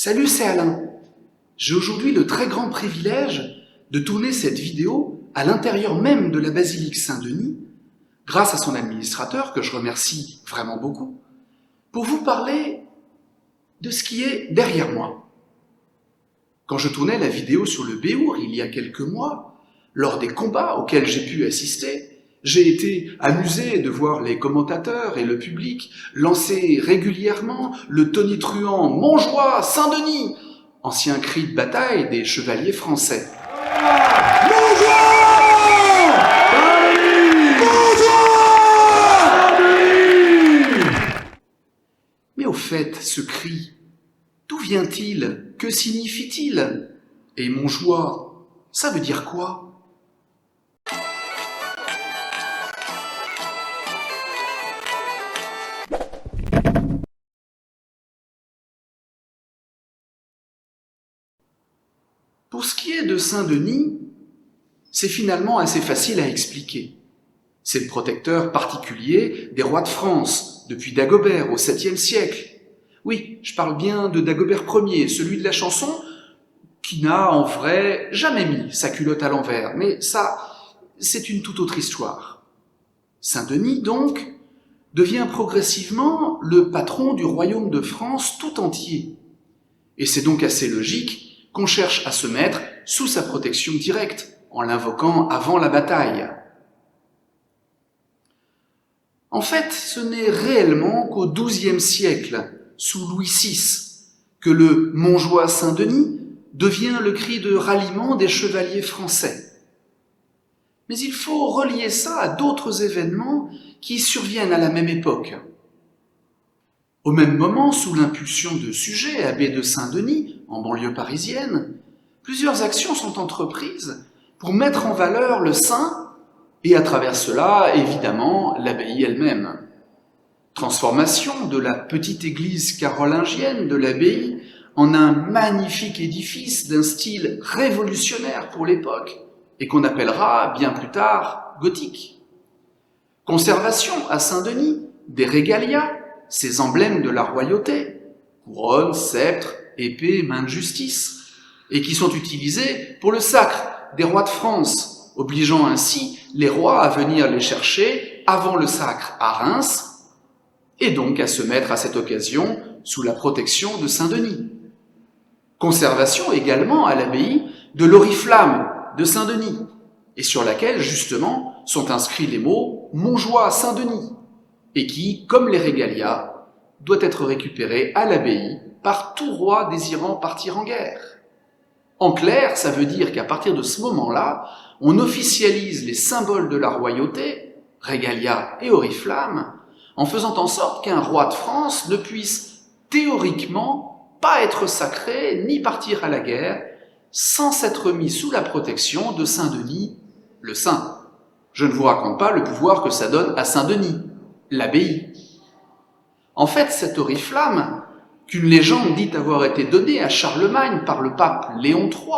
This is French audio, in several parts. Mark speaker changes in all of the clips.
Speaker 1: Salut, c'est Alain. J'ai aujourd'hui le très grand privilège de tourner cette vidéo à l'intérieur même de la basilique Saint-Denis, grâce à son administrateur, que je remercie vraiment beaucoup, pour vous parler de ce qui est derrière moi. Quand je tournais la vidéo sur le Béour il y a quelques mois, lors des combats auxquels j'ai pu assister, j'ai été amusé de voir les commentateurs et le public lancer régulièrement le tonitruant « Montjoie, Saint-Denis », ancien cri de bataille des chevaliers français. Mais au fait, ce cri, d'où vient-il? Que signifie-t-il? Et Montjoie, ça veut dire quoi? Pour ce qui est de Saint-Denis, c'est finalement assez facile à expliquer. C'est le protecteur particulier des rois de France, depuis Dagobert au 7e siècle. Oui, je parle bien de Dagobert Ier, celui de la chanson, qui n'a en vrai jamais mis sa culotte à l'envers. Mais ça, c'est une toute autre histoire. Saint-Denis, donc, devient progressivement le patron du royaume de France tout entier. Et c'est donc assez logique qu'on cherche à se mettre sous sa protection directe, en l'invoquant avant la bataille. En fait, ce n'est réellement qu'au XIIe siècle, sous Louis VI, que le Montjoie Saint-Denis devient le cri de ralliement des chevaliers français. Mais il faut relier ça à d'autres événements qui surviennent à la même époque. Au même moment, sous l'impulsion de Suger, abbé de Saint-Denis, en banlieue parisienne, plusieurs actions sont entreprises pour mettre en valeur le saint et à travers cela, évidemment, l'abbaye elle-même. Transformation de la petite église carolingienne de l'abbaye en un magnifique édifice d'un style révolutionnaire pour l'époque et qu'on appellera bien plus tard gothique. Conservation à Saint-Denis des régalias, ces emblèmes de la royauté, couronne, sceptre, épée, main de justice, et qui sont utilisés pour le sacre des rois de France, obligeant ainsi les rois à venir les chercher avant le sacre à Reims, et donc à se mettre à cette occasion sous la protection de Saint-Denis. Conservation également à l'abbaye de l'oriflamme de Saint-Denis, et sur laquelle justement sont inscrits les mots « Montjoie Saint-Denis », et qui, comme les régalias, doit être récupéré à l'abbaye par tout roi désirant partir en guerre. En clair, ça veut dire qu'à partir de ce moment-là, on officialise les symboles de la royauté, régalia et oriflamme, en faisant en sorte qu'un roi de France ne puisse théoriquement pas être sacré ni partir à la guerre sans s'être mis sous la protection de Saint-Denis, le saint. Je ne vous raconte pas le pouvoir que ça donne à Saint-Denis, l'abbaye. En fait, cette oriflamme, qu'une légende dit avoir été donnée à Charlemagne par le pape Léon III,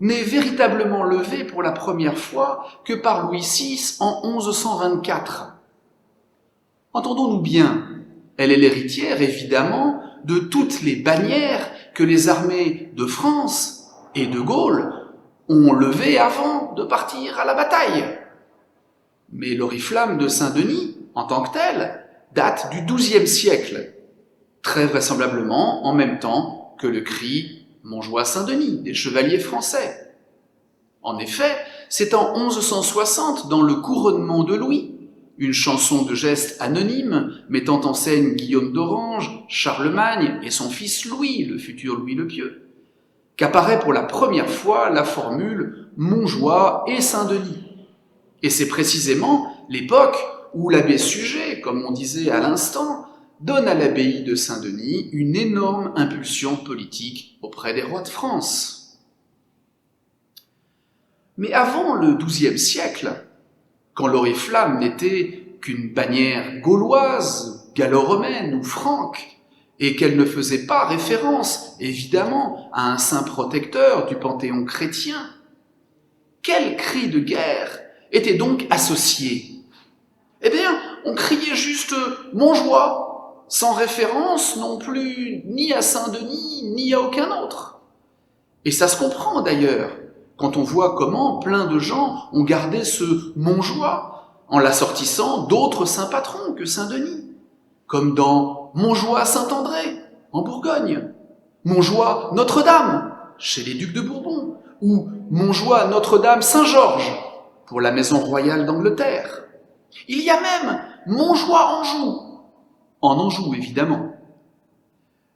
Speaker 1: n'est véritablement levée pour la première fois que par Louis VI en 1124. Entendons-nous bien, elle est l'héritière, évidemment, de toutes les bannières que les armées de France et de Gaule ont levées avant de partir à la bataille. Mais l'oriflamme de Saint-Denis, en tant que telle, date du XIIe siècle, très vraisemblablement en même temps que le cri « Montjoie Saint-Denis » des chevaliers français. En effet, c'est en 1160, dans le couronnement de Louis, une chanson de gestes anonyme mettant en scène Guillaume d'Orange, Charlemagne et son fils Louis, le futur Louis le Pieux, qu'apparaît pour la première fois la formule « Montjoie et Saint-Denis ». Et c'est précisément l'époque où l'abbé Suger, comme on disait à l'instant, donne à l'abbaye de Saint-Denis une énorme impulsion politique auprès des rois de France. Mais avant le XIIe siècle, quand l'oriflamme n'était qu'une bannière gauloise, gallo-romaine ou franque, et qu'elle ne faisait pas référence, évidemment, à un saint protecteur du panthéon chrétien, quel cri de guerre était donc associé? Eh bien, on criait juste « Montjoie » sans référence non plus ni à Saint-Denis, ni à aucun autre. Et ça se comprend d'ailleurs, quand on voit comment plein de gens ont gardé ce Montjoie en l'assortissant d'autres saints patrons que Saint-Denis, comme dans Montjoie-Saint-André, en Bourgogne, Montjoie Notre-Dame, chez les ducs de Bourbon, ou Montjoie Notre-Dame-Saint-Georges, pour la maison royale d'Angleterre. Il y a même Montjoie-Anjou, en Anjou évidemment.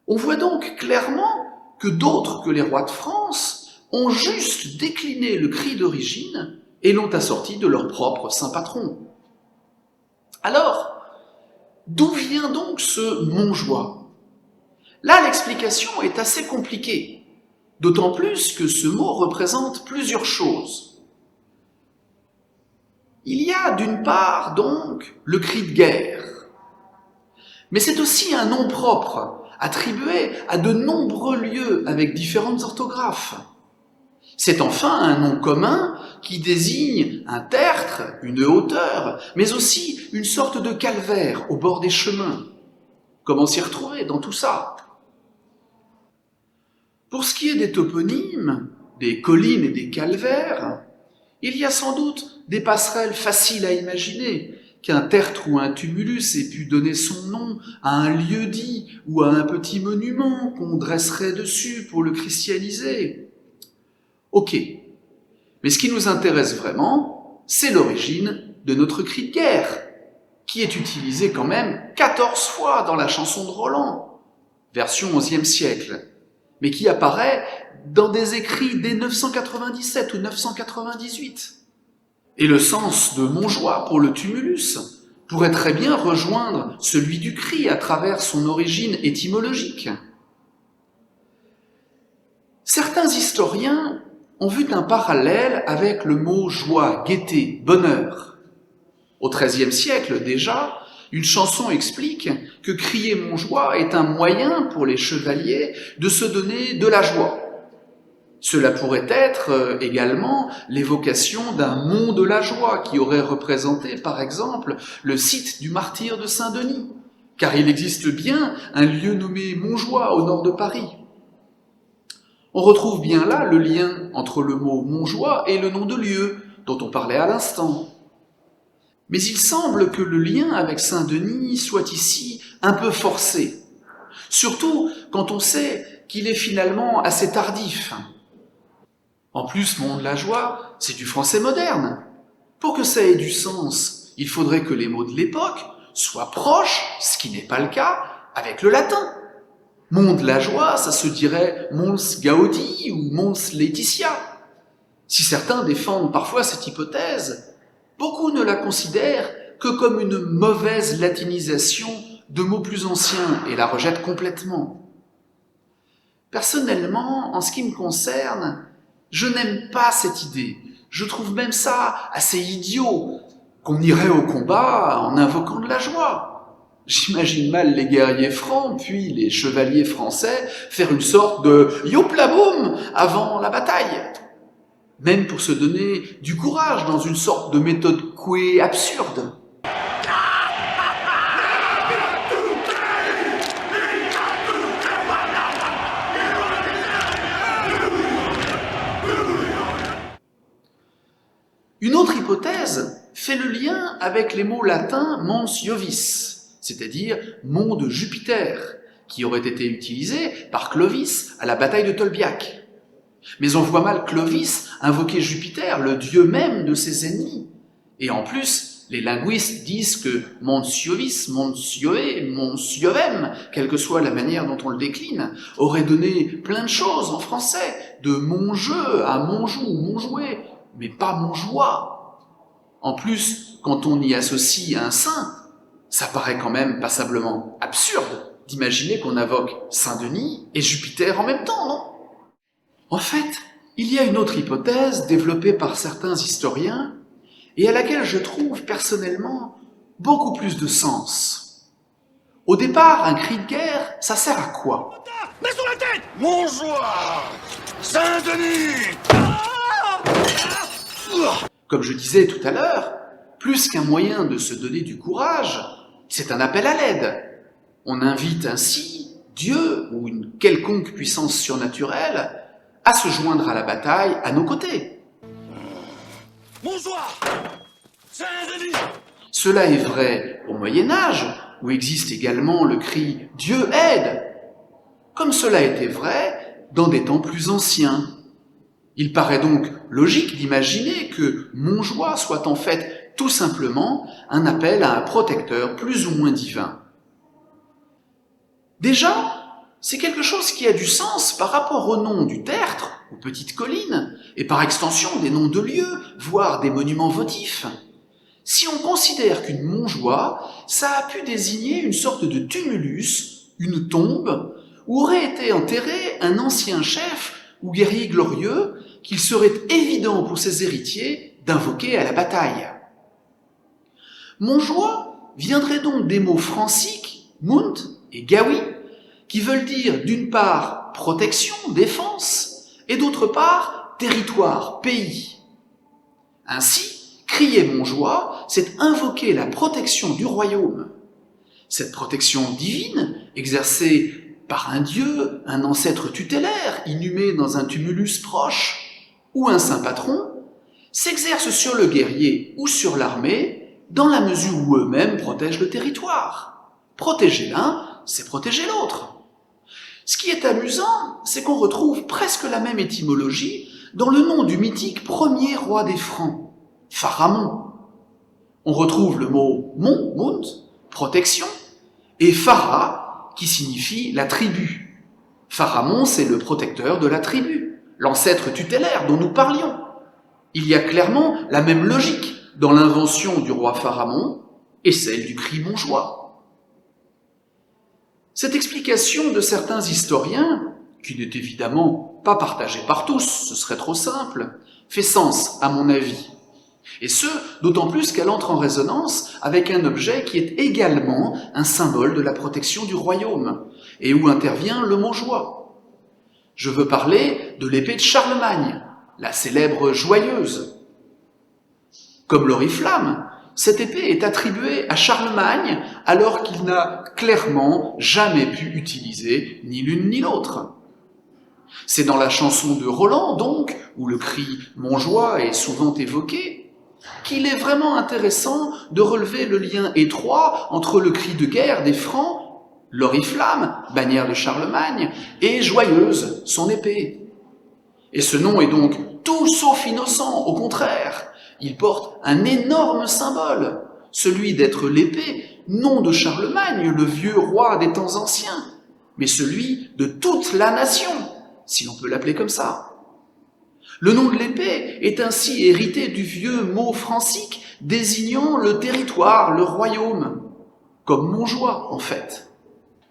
Speaker 1: On voit donc clairement que d'autres que les rois de France ont juste décliné le cri d'origine et l'ont assorti de leur propre saint patron. Alors, d'où vient donc ce Montjoie? Là, l'explication est assez compliquée, d'autant plus que ce mot représente plusieurs choses. Il y a d'une part donc le cri de guerre, mais c'est aussi un nom propre, attribué à de nombreux lieux avec différentes orthographes. C'est enfin un nom commun qui désigne un tertre, une hauteur, mais aussi une sorte de calvaire au bord des chemins. Comment s'y retrouver dans tout ça? Pour ce qui est des toponymes, des collines et des calvaires, il y a sans doute des passerelles faciles à imaginer, qu'un tertre ou un tumulus ait pu donner son nom à un lieu-dit ou à un petit monument qu'on dresserait dessus pour le christianiser. Ok, mais ce qui nous intéresse vraiment, c'est l'origine de notre cri de guerre, qui est utilisé quand même 14 fois dans la chanson de Roland, version XIe siècle, mais qui apparaît dans des écrits dès 997 ou 998. Et le sens de Montjoie pour le tumulus pourrait très bien rejoindre celui du cri à travers son origine étymologique. Certains historiens ont vu un parallèle avec le mot joie, gaieté, bonheur. Au XIIIe siècle déjà, une chanson explique que crier Montjoie est un moyen pour les chevaliers de se donner de la joie. Cela pourrait être également l'évocation d'un mont de la joie qui aurait représenté, par exemple, le site du martyre de Saint-Denis, car il existe bien un lieu nommé Montjoie au nord de Paris. On retrouve bien là le lien entre le mot Montjoie et le nom de lieu dont on parlait à l'instant. Mais il semble que le lien avec Saint-Denis soit ici un peu forcé, surtout quand on sait qu'il est finalement assez tardif. En plus, Mont de la Joie, c'est du français moderne. Pour que ça ait du sens, il faudrait que les mots de l'époque soient proches, ce qui n'est pas le cas, avec le latin. Mont de la Joie, ça se dirait Mons Gaudi ou Mons Laetitia. Si certains défendent parfois cette hypothèse, beaucoup ne la considèrent que comme une mauvaise latinisation de mots plus anciens et la rejettent complètement. Personnellement, en ce qui me concerne, je n'aime pas cette idée. Je trouve même ça assez idiot, qu'on irait au combat en invoquant de la joie. J'imagine mal les guerriers francs, puis les chevaliers français, faire une sorte de « yoplaboum » avant la bataille. Même pour se donner du courage dans une sorte de méthode couée absurde. Une autre hypothèse fait le lien avec les mots latins mons Iovis, c'est-à-dire mont de Jupiter, qui aurait été utilisé par Clovis à la bataille de Tolbiac. Mais on voit mal Clovis invoquer Jupiter, le dieu même de ses ennemis. Et en plus, les linguistes disent que mons Iovis, mons Ioé, mons Iovem, quelle que soit la manière dont on le décline, aurait donné plein de choses en français, de Montjeu à Montjou, Montjouet, mais pas Montjoie. En plus, quand on y associe un saint, ça paraît quand même passablement absurde d'imaginer qu'on invoque Saint-Denis et Jupiter en même temps, non? En fait, il y a une autre hypothèse développée par certains historiens et à laquelle je trouve personnellement beaucoup plus de sens. Au départ, un cri de guerre, ça sert à quoi?
Speaker 2: Mais sur la tête! Montjoie! Saint-Denis!
Speaker 1: Comme je disais tout à l'heure, plus qu'un moyen de se donner du courage, c'est un appel à l'aide. On invite ainsi Dieu ou une quelconque puissance surnaturelle à se joindre à la bataille à nos côtés.
Speaker 2: Bonsoir, Saint-Denis.
Speaker 1: Cela est vrai au Moyen-Âge, où existe également le cri « Dieu aide !» comme cela était vrai dans des temps plus anciens. Il paraît donc logique d'imaginer que Montjoie soit en fait tout simplement un appel à un protecteur plus ou moins divin. Déjà, c'est quelque chose qui a du sens par rapport au nom du tertre, aux petites collines, et par extension des noms de lieux, voire des monuments votifs. Si on considère qu'une Montjoie, ça a pu désigner une sorte de tumulus, une tombe, où aurait été enterré un ancien chef ou guerrier glorieux qu'il serait évident pour ses héritiers d'invoquer à la bataille. Montjoie viendrait donc des mots franciques, munt et gawi, qui veulent dire d'une part protection, défense, et d'autre part territoire, pays. Ainsi, crier Montjoie, c'est invoquer la protection du royaume. Cette protection divine, exercée par un dieu, un ancêtre tutélaire, inhumé dans un tumulus proche, ou un saint patron, s'exerce sur le guerrier ou sur l'armée, dans la mesure où eux-mêmes protègent le territoire. Protéger l'un, c'est protéger l'autre. Ce qui est amusant, c'est qu'on retrouve presque la même étymologie dans le nom du mythique premier roi des Francs, Pharamond. On retrouve le mot mont, munt, protection, et Phara, qui signifie la tribu. Pharamond, c'est le protecteur de la tribu, l'ancêtre tutélaire dont nous parlions. Il y a clairement la même logique dans l'invention du roi Pharamond et celle du cri Montjoie. Cette explication de certains historiens, qui n'est évidemment pas partagée par tous, ce serait trop simple, fait sens à mon avis. Et ce, d'autant plus qu'elle entre en résonance avec un objet qui est également un symbole de la protection du royaume, et où intervient le Montjoie. Je veux parler de l'épée de Charlemagne, la célèbre joyeuse. Comme l'oriflamme, cette épée est attribuée à Charlemagne alors qu'il n'a clairement jamais pu utiliser ni l'une ni l'autre. C'est dans la chanson de Roland, donc, où le cri Montjoie est souvent évoqué, qu'il est vraiment intéressant de relever le lien étroit entre le cri de guerre des Francs, l'oriflamme, bannière de Charlemagne, et Joyeuse, son épée. Et ce nom est donc tout sauf innocent, au contraire, il porte un énorme symbole, celui d'être l'épée, non de Charlemagne, le vieux roi des temps anciens, mais celui de toute la nation, si l'on peut l'appeler comme ça. Le nom de l'épée est ainsi hérité du vieux mot francique désignant le territoire, le royaume, comme Montjoie en fait.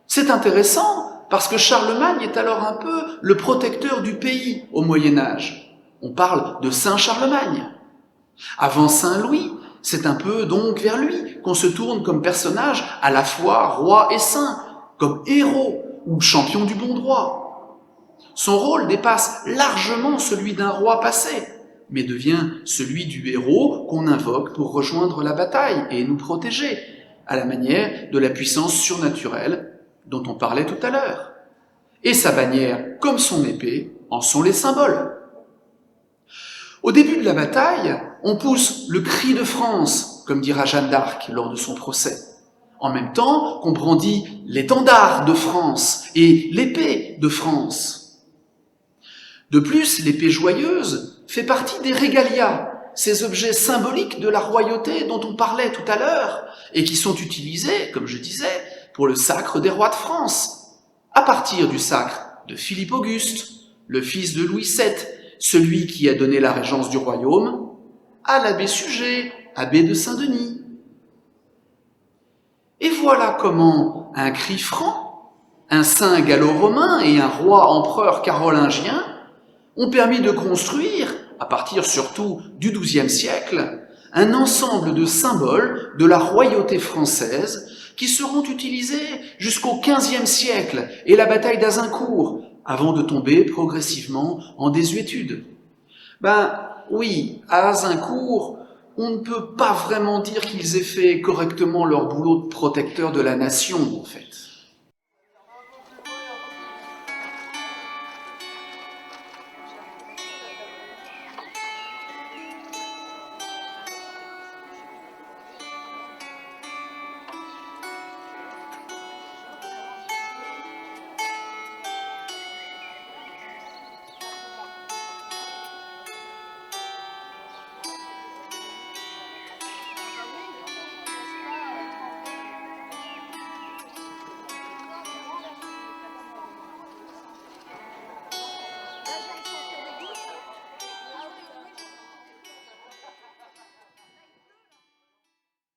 Speaker 1: C'est intéressant parce que Charlemagne est alors un peu le protecteur du pays au Moyen-Âge. On parle de Saint Charlemagne. Avant Saint Louis, c'est un peu donc vers lui qu'on se tourne comme personnage à la fois roi et saint, comme héros ou champion du bon droit. Son rôle dépasse largement celui d'un roi passé, mais devient celui du héros qu'on invoque pour rejoindre la bataille et nous protéger, à la manière de la puissance surnaturelle dont on parlait tout à l'heure. Et sa bannière, comme son épée, en sont les symboles. Au début de la bataille, on pousse le cri de France, comme dira Jeanne d'Arc lors de son procès, en même temps qu'on brandit l'étendard de France et l'épée de France. De plus, l'épée joyeuse fait partie des régalias, ces objets symboliques de la royauté dont on parlait tout à l'heure, et qui sont utilisés, comme je disais, pour le sacre des rois de France, à partir du sacre de Philippe Auguste, le fils de Louis VII, celui qui a donné la régence du royaume, à l'abbé Suger, abbé de Saint-Denis. Et voilà comment un cri franc, un saint gallo-romain et un roi empereur carolingien ont permis de construire, à partir surtout du XIIe siècle, un ensemble de symboles de la royauté française qui seront utilisés jusqu'au XVe siècle et la bataille d'Azincourt, avant de tomber progressivement en désuétude. Oui, à Azincourt, on ne peut pas vraiment dire qu'ils aient fait correctement leur boulot de protecteur de la nation, en fait.